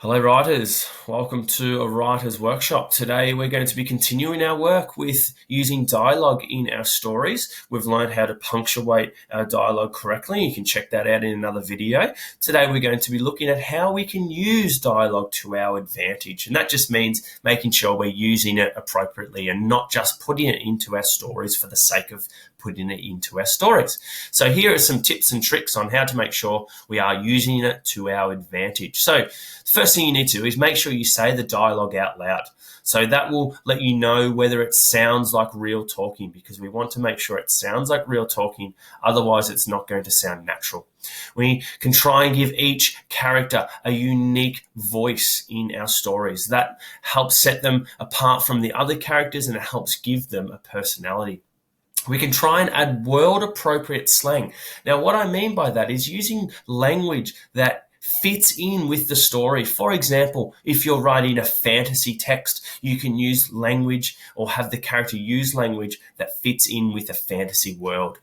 Hello, writers. Welcome to a writer's workshop. Today, we're going to be continuing our work with using dialogue in our stories. We've learned how to punctuate our dialogue correctly. You can check that out in another video. Today, we're going to be looking at how we can use dialogue to our advantage. And that just means making sure we're using it appropriately and not just putting it into our stories for the sake of putting it into our stories. So here are some tips and tricks on how to make sure we are using it to our advantage. So the first thing you need to do is make sure you say the dialogue out loud. So that will let you know whether it sounds like real talking, because we want to make sure it sounds like real talking. Otherwise, it's not going to sound natural. We can try and give each character a unique voice in our stories. That helps set them apart from the other characters and it helps give them a personality. We can try and add world-appropriate slang. Now, what I mean by that is using language that fits in with the story. For example, if you're writing a fantasy text, you can use language or have the character use language that fits in with a fantasy world.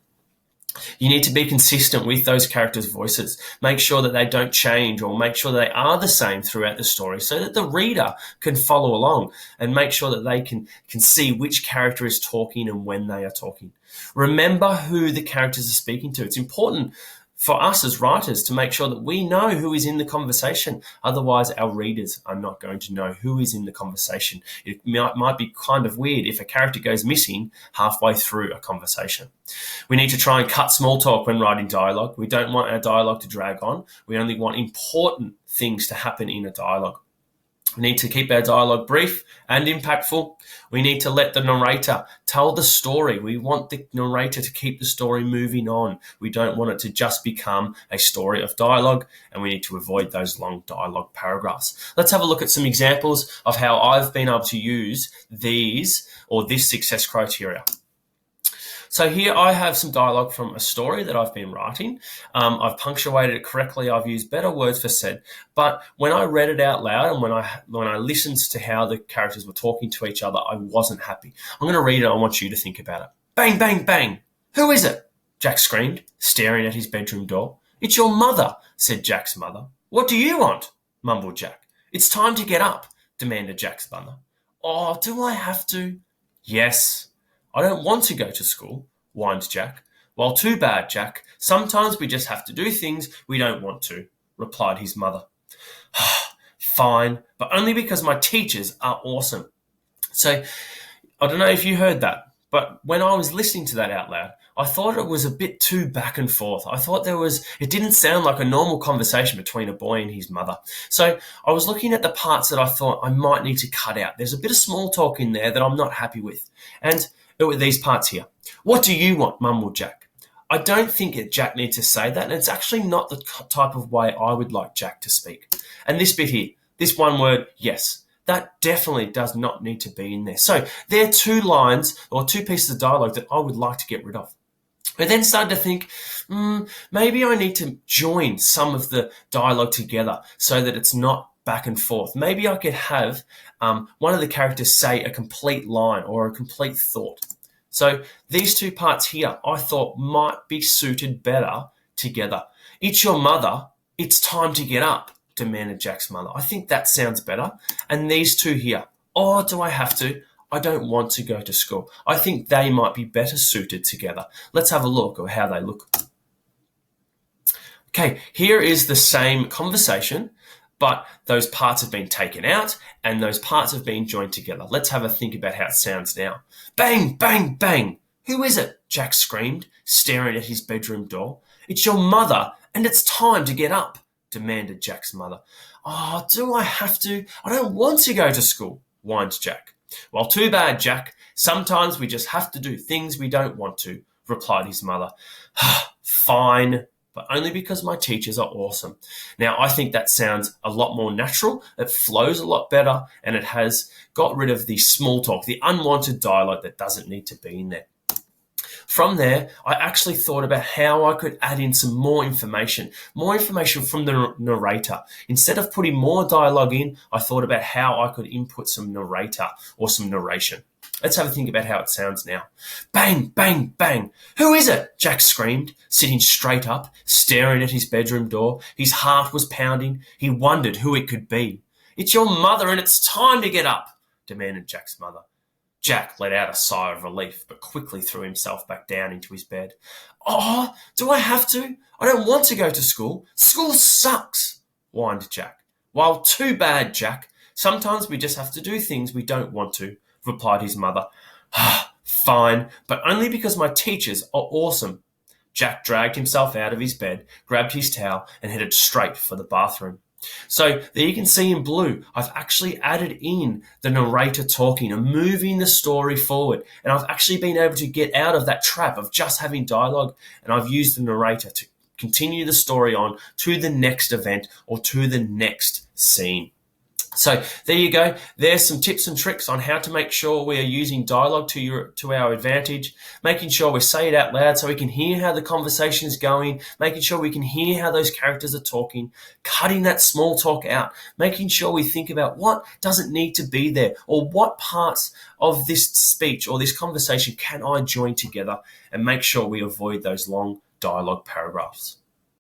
You need to be consistent with those characters' voices. Make sure that they don't change, or make sure they are the same throughout the story so that the reader can follow along, and make sure that they can see which character is talking and when they are talking. Remember who the characters are speaking to. It's important for us as writers to make sure that we know who is in the conversation. Otherwise, our readers are not going to know who is in the conversation. It might be kind of weird if a character goes missing halfway through a conversation. We need to try and cut small talk when writing dialogue. We don't want our dialogue to drag on. We only want important things to happen in a dialogue. We need to keep our dialogue brief and impactful. We need to let the narrator tell the story. We want the narrator to keep the story moving on. We don't want it to just become a story of dialogue, and we need to avoid those long dialogue paragraphs. Let's have a look at some examples of how I've been able to use these or this success criteria. So here I have some dialogue from a story that I've been writing. I've punctuated it correctly. I've used better words for said. But when I read it out loud and when I listened to how the characters were talking to each other, I wasn't happy. I'm going to read it. I want you to think about it. Bang, bang, bang. Who is it? Jack screamed, staring at his bedroom door. It's your mother, said Jack's mother. What do you want? Mumbled Jack. It's time to get up, demanded Jack's mother. Oh, do I have to? Yes. I don't want to go to school, whined Jack. Well, too bad, Jack. Sometimes we just have to do things we don't want to, replied his mother. Fine, but only because my teachers are awesome. So, I don't know if you heard that, but when I was listening to that out loud, I thought it was a bit too back and forth. I thought it didn't sound like a normal conversation between a boy and his mother. So I was looking at the parts that I thought I might need to cut out. There's a bit of small talk in there that I'm not happy with. And it were these parts here. What do you want? Mumbled Jack. I don't think Jack needs to say that, and it's actually not the type of way I would like Jack to speak. And this bit here, this one word, yes, that definitely does not need to be in there. So there are two lines or two pieces of dialogue that I would like to get rid of. I then started to think, maybe I need to join some of the dialogue together so that it's not back and forth. Maybe I could have one of the characters say a complete line or a complete thought. So these two parts here I thought might be suited better together. It's your mother. It's time to get up, demanded Jack's mother. I think that sounds better. And these two here. Oh, do I have to? I don't want to go to school. I think they might be better suited together. Let's have a look at how they look. Okay, here is the same conversation, but those parts have been taken out and those parts have been joined together. Let's have a think about how it sounds now. Bang, bang, bang. Who is it? Jack screamed, staring at his bedroom door. It's your mother, and it's time to get up, demanded Jack's mother. Oh, do I have to? I don't want to go to school, whined Jack. Well, too bad, Jack. Sometimes we just have to do things we don't want to, replied his mother. Fine, but only because my teachers are awesome. Now, I think that sounds a lot more natural. It flows a lot better, and it has got rid of the small talk, the unwanted dialogue that doesn't need to be in there. From there, I actually thought about how I could add in some more information from the narrator. Instead of putting more dialogue in, I thought about how I could input some narrator or some narration. Let's have a think about how it sounds now. Bang, bang, bang. Who is it? Jack screamed, sitting straight up, staring at his bedroom door. His heart was pounding. He wondered who it could be. It's your mother and it's time to get up, demanded Jack's mother. Jack let out a sigh of relief, but quickly threw himself back down into his bed. Oh, do I have to? I don't want to go to school. School sucks, whined Jack. Well, too bad, Jack. Sometimes we just have to do things we don't want to, replied his mother. Fine, but only because my teachers are awesome. Jack dragged himself out of his bed, grabbed his towel, and headed straight for the bathroom. So there you can see in blue, I've actually added in the narrator talking and moving the story forward. And I've actually been able to get out of that trap of just having dialogue. And I've used the narrator to continue the story on to the next event or to the next scene. So there you go. There's some tips and tricks on how to make sure we are using dialogue to our advantage, making sure we say it out loud so we can hear how the conversation is going, making sure we can hear how those characters are talking, cutting that small talk out, making sure we think about what doesn't need to be there or what parts of this speech or this conversation can I join together, and make sure we avoid those long dialogue paragraphs.